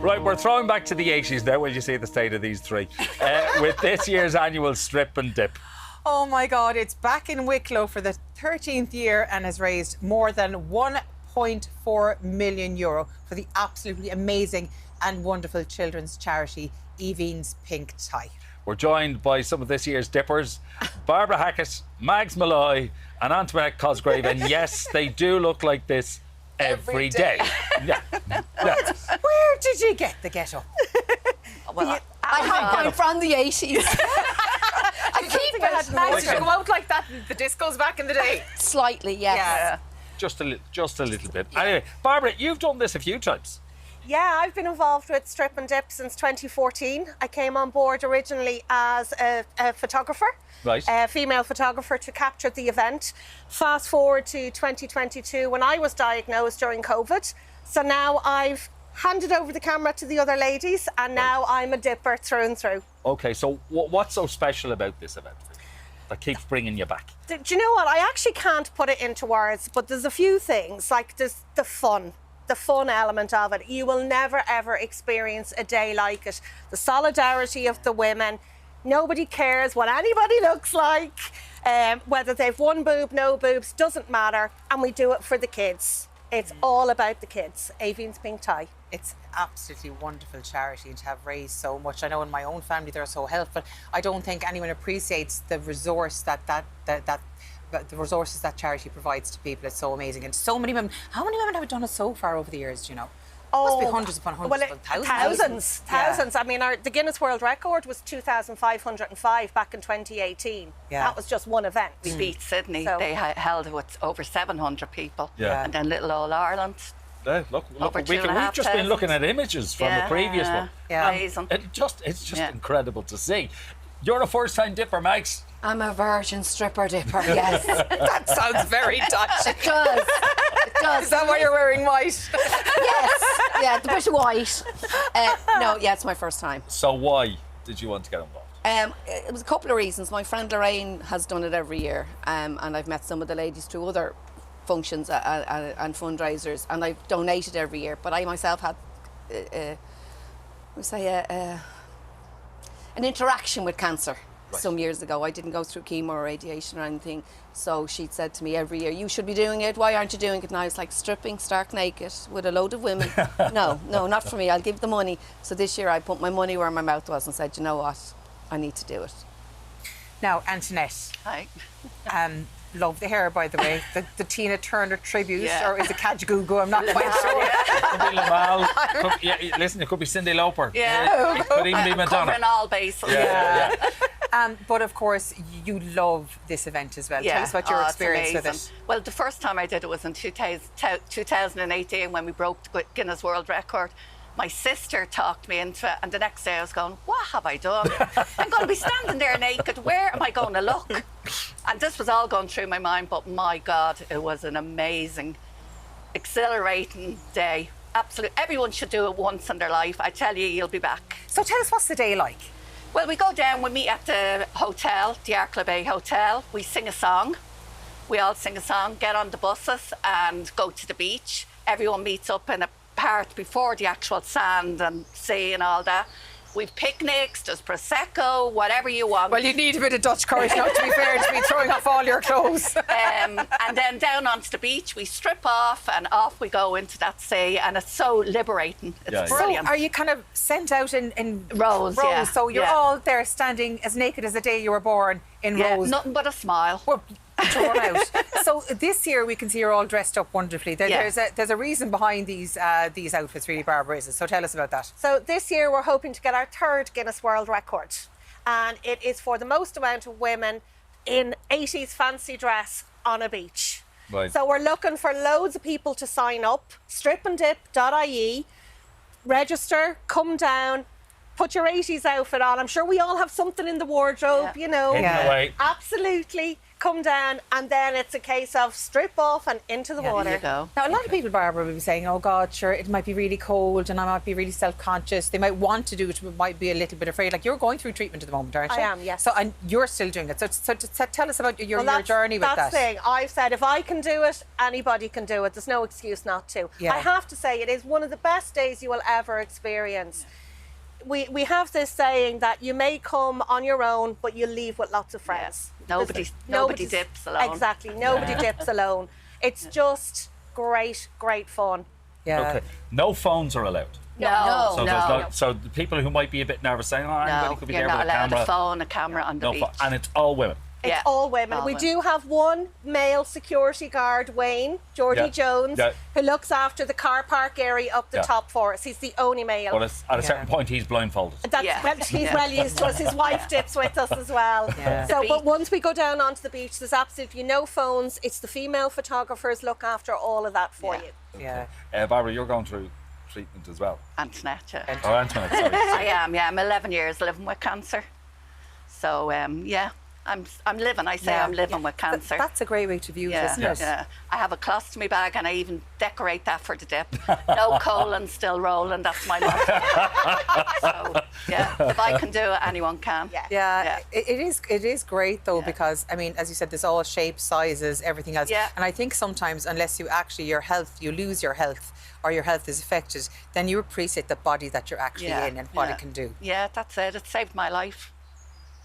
Right, we're throwing back to the 80s now. Will you see the state of these three? With this year's annual strip and dip. Oh my God, it's back in Wicklow for the 13th year and has raised more than €1.4 million for the absolutely amazing and wonderful children's charity, Aoibheann's Pink Tie. We're joined by some of this year's dippers, Barbra Hackett, Mags Molloy and Antoinette Cosgrave. And yes, they do look like this every day. Yeah. Where did you get the get-up? Well, I have one from the 80s. I keep it. Did you go out like that in the discos back in the day? Slightly, yes. Yeah. Just a little bit. Anyway, Barbara, you've done this a few times. Yeah, I've been involved with Strip and Dip since 2014. I came on board originally as a photographer, Right. a female photographer, to capture the event. Fast forward to 2022 when I was diagnosed during COVID. So now I've handed over the camera to the other ladies and now I'm a dipper through and through. Okay, so what's so special about this event for you that keeps bringing you back? Do you know what? I actually can't put it into words, but there's a few things, like there's the fun element of it. You will never ever experience a day like it. The solidarity of the women. Nobody cares what anybody looks like, whether they've one boob, no boobs, doesn't matter. And we do it for the kids. It's all about the kids. Aoibheann's Pink Tie. It's absolutely wonderful charity to have raised so much. I know in my own family they're so helpful. I don't think anyone appreciates the resource the resources that charity provides to people. It's so amazing. And so many women. How many women have done it so far over the years, do you know? Must be hundreds upon hundreds, thousands. Yeah. I mean, the Guinness World Record was 2,505 back in 2018. Yeah. That was just one event. We beat Sydney. So- They held it with over 700 people. Yeah. And then little old Ireland. Look, Over we've just been 2,500. looking at images from the previous one. Yeah. Amazing. It's just incredible to see. You're a first-time dipper, Mags. I'm a virgin stripper dipper, yes. That sounds very Dutch. It does. It does. Is that why you're wearing white? Yes. Yeah, the bit of white. No, yeah, it's my first time. So why did you want to get involved? It was a couple of reasons. My friend Lorraine has done it every year, and I've met some of the ladies through other functions and fundraisers, and I've donated every year. But I myself had, an interaction with cancer some years ago. I didn't go through chemo or radiation or anything, so she'd said to me every year, "You should be doing it. Why aren't you doing it?" And I was like, stripping stark naked with a load of women. No, not for me. I'll give the money. So this year I put my money where my mouth was and said, "You know what? I need to do it." Now, Antoinette. Hi. Love the hair, by the way. The Tina Turner tribute, Yeah. or is it Kajagoogoo? I'm not quite sure. Could be Laval. Listen, it could be Cyndi Lauper. Yeah. It could even be Madonna. Covering all bases. Yeah. But of course, you love this event as well. Yeah. Tell us about your it's experience with amazing. it. Well, the first time I did it was in 2018 when we broke the Guinness World Record. My sister talked me into it, and the next day I was going, "What have I done? I'm going to be standing there naked. Where am I going to look?" And this was all going through my mind, but my God, it was an amazing, exhilarating day. Absolutely. Everyone should do it once in their life. I tell you, you'll be back. So tell us, what's the day like? Well, we go down, we meet at the hotel, the Arkle Bay Hotel. We sing a song. We all sing a song, get on the buses and go to the beach. Everyone meets up in a part before the actual sand and sea and all that. We've picnics, there's Prosecco, whatever you want. Well, you need a bit of Dutch courage, not to be fair, to be throwing off all your clothes. And then down onto the beach, we strip off and off we go into that sea, and it's so liberating. It's Yeah, yeah. brilliant. So are you kind of sent out in Rows, yeah, So you're yeah. all there standing as naked as the day you were born in Yeah, rows. nothing but a smile. Well, drawn out. So this year we can see you're all dressed up wonderfully. Yeah. There's a reason behind these outfits, really, Barbara, is it? So tell us about that. So this year we're hoping to get our third Guinness World Record, and it is for the most amount of women in 80s fancy dress on a beach. Right. So we're looking for loads of people to sign up. Stripanddip.ie, register, come down, put your 80s outfit on. I'm sure we all have something in the wardrobe, Yeah. you know. Hidden away. Absolutely. come down, and then it's a case of strip off and into the water. There you go. Now, a lot of people, Barbara, will be saying, oh, God, sure, it might be really cold and I might be really self-conscious. They might want to do it, but might be a little bit afraid. Like, you're going through treatment at the moment, aren't you? I am, yes. So, and you're still doing it. So tell us about your journey with that. That's the thing. I've said, if I can do it, anybody can do it. There's no excuse not to. Yeah. I have to say, it is one of the best days you will ever experience. We have this saying that you may come on your own, but you leave with lots of friends. Nobody dips alone. Exactly. Nobody dips alone. It's just great fun. Yeah. Okay. No phones are allowed. No, So no. there's so the people who might be a bit nervous saying, "Oh, anybody could be you're there not with a allowed camera." a phone, a camera on the beach. And it's all women. It's all women. We do have one male security guard, Wayne, Geordie Jones, who looks after the car park area up the top for us. He's the only male. But at a certain point, he's blindfolded. He's well used to us. His wife dips with us as well. Yeah. So, but once we go down onto the beach, there's absolutely no phones. It's the female photographers look after all of that for you. Yeah. Barbara, you're going through treatment as well. Antoinette, yeah. Oh, Antoinette, sorry. I am, yeah. I'm 11 years living with cancer. So, yeah. I'm living. I say I'm living with cancer. That's a great way to view it, isn't it? Yeah. I have a colostomy bag and I even decorate that for the dip. No colon, still rolling. That's my motto. So, yeah, if I can do it, anyone can. Yeah. It is great though, because I mean, as you said, there's all shapes, sizes, everything else. Yeah. And I think sometimes, unless you actually you lose your health or your health is affected, then you appreciate the body that you're actually in and what it can do. Yeah, that's it. It saved my life.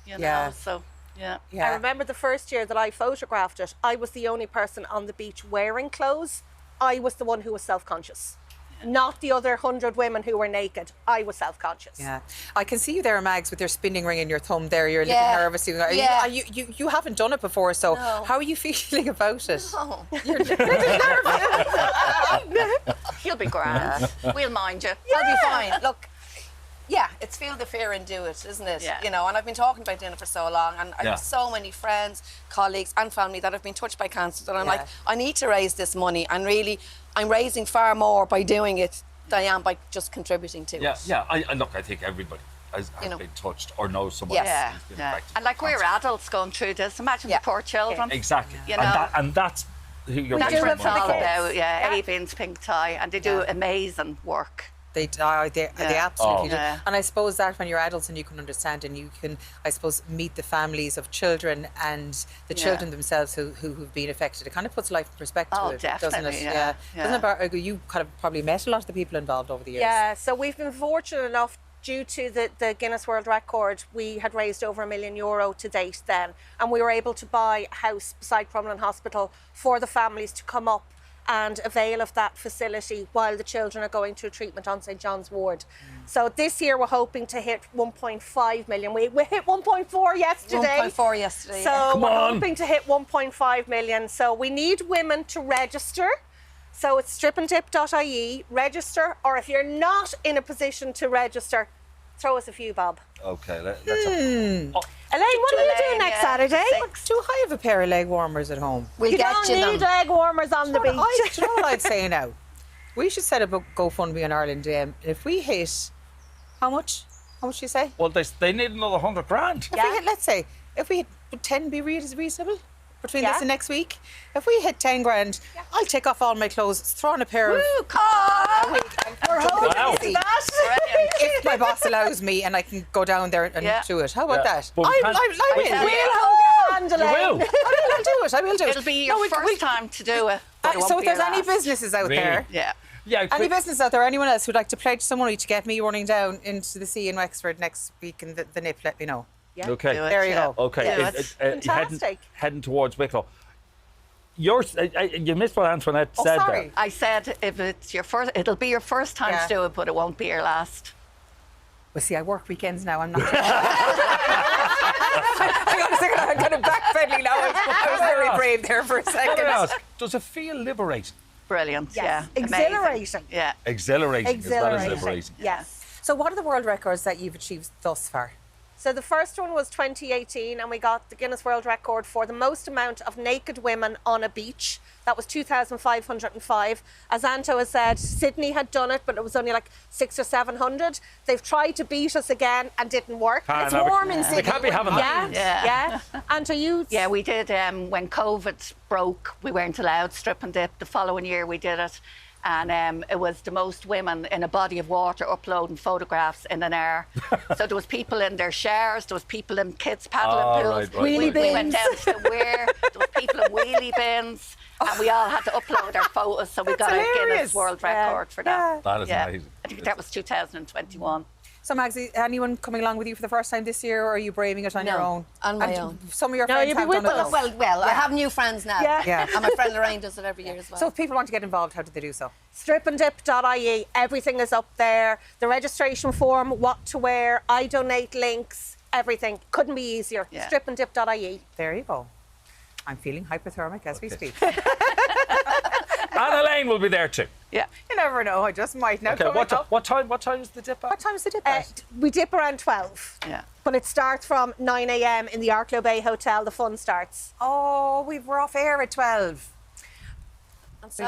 You know, Yeah. so. Yeah. I remember the first year that I photographed it, I was the only person on the beach wearing clothes. I was the one who was self-conscious. Not the other 100 women who were naked. I was self-conscious. Yeah, I can see you there, Mags, with your spinning ring in your thumb there. You're a little nervous. You haven't done it before, so how are you feeling about it? Oh. You're nervous. He'll be grand. We'll mind you. I'll be fine. Look, it's feel the fear and do it, isn't it? Yeah. You know, and I've been talking about doing it for so long, and I have so many friends, colleagues, and family that have been touched by cancer that I'm like, I need to raise this money, and really, I'm raising far more by doing it than I am by just contributing to it. Yeah. I think everybody has been touched or knows someone Yeah. who's been affected. And like we're adults going through this. Imagine the poor children. Exactly. You know? And that's who you're That's raising what it's money all for. about. Yeah, Aoibheann's Pink Tie, and they do amazing work. They absolutely do. Yeah. And I suppose that when you're adults and you can understand and you can, I suppose, meet the families of children and the children themselves who've been affected, it kind of puts life in perspective, doesn't definitely, it? yeah. Doesn't it, you kind of probably met a lot of the people involved over the years. Yeah, so we've been fortunate enough, due to the Guinness World Record, we had raised over €1 million to date then, and we were able to buy a house beside Crumlin Hospital for the families to come up and avail of that facility while the children are going through treatment on St John's Ward. So this year we're hoping to hit 1.5 million. We hit 1.4 yesterday. 1.4 yesterday. So we're hoping to hit 1.5 million. So we need women to register. So it's stripanddip.ie, register, or if you're not in a position to register, throw us a few bob. Okay, let's Elaine, what are you doing next Saturday? Do I have a pair of leg warmers at home? We'll You get don't you need them. leg warmers on the beach. Do you know what I'd say now? We should set up a GoFundMe on Ireland. If we hit, how much? How much do you say? Well, they need another 100 grand. If we hit, let's say, if we hit, would 10 be reasonable? Between this and next week? If we hit 10 grand, I'll take off all my clothes, throw on a pair of... We're hoping Wow. to see that. If my boss allows me and I can go down there and do it. How about that? But we I can't- will. We'll hold your hand, You Elaine. will. I will do it. It'll be your first time to do it. But it won't So if be there's your any last. businesses out Really? there, Yeah. Yeah, any business out there, anyone else who'd like to pledge some money to get me running down into the sea in Wexford next week in the nip, let me know. Okay. Do it, There you go. Okay. Yeah, Fantastic. Heading towards Wicklow. You missed what Antoinette said sorry. there. I said if it's your first, it'll be your first time to do it, but it won't be your last. Well, see, I work weekends now. I'm not. Hang on a second. I'm kind of backpedaling now. I was very brave there for a Can I second. ask, does it feel liberating? Brilliant. Yes. Yeah. Exhilarating. Amazing. Yeah. Exhilarating as well as Exhilarating. liberating. Yes. So, what are the world records that you've achieved thus far? So the first one was 2018, and we got the Guinness World Record for the most amount of naked women on a beach. That was 2,505. As Anto has said, Sydney had done it, but it was only like 600 or 700. They've tried to beat us again and didn't work. It's warm in Sydney. They can't be having that. Yeah. Anto, you... Yeah, we did. When COVID broke, we weren't allowed strip and dip. The following year we did it. And it was the most women in a body of water uploading photographs in an hour. So there was people in their showers, there was people in kids paddling pools. Wheelie bins. We went down to the weir, there was people in wheelie bins. And we all had to upload our photos, so we got a Guinness World Record for that. That is amazing. I think that was 2021. So, Mags, anyone coming along with you for the first time this year, or are you braving it on your own? On my own. Some of your No, friends you'll be have with done it. us. Well, I have new friends now. Yeah. And my friend Lorraine does it every year as well. So if people want to get involved, how do they do so? Stripanddip.ie, everything is up there. The registration form, what to wear, I donate links, everything. Couldn't be easier. Yeah. Stripanddip.ie. There you go. I'm feeling hypothermic as we speak. And Elaine will be there too. Yeah. You never know. I just might. Now, Okay, what time is the dip at? What time is the dip at? We dip around 12. Yeah. But it starts from 9 a.m. in the Arklow Bay Hotel. The fun starts. Oh, we're off air at 12.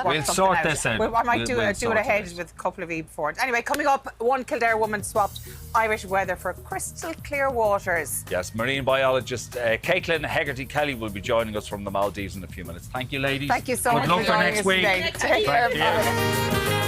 We'll sort this out. I might do We'll it sort ahead it out. with a couple of before. Anyway, coming up, one Kildare woman swapped Irish weather for crystal clear waters. Yes, marine biologist Caitlin Hegarty-Kelly will be joining us from the Maldives in a few minutes. Thank you, ladies. Thank you so Good much luck for for joining next us week. today. Take care. Thank you. Bye.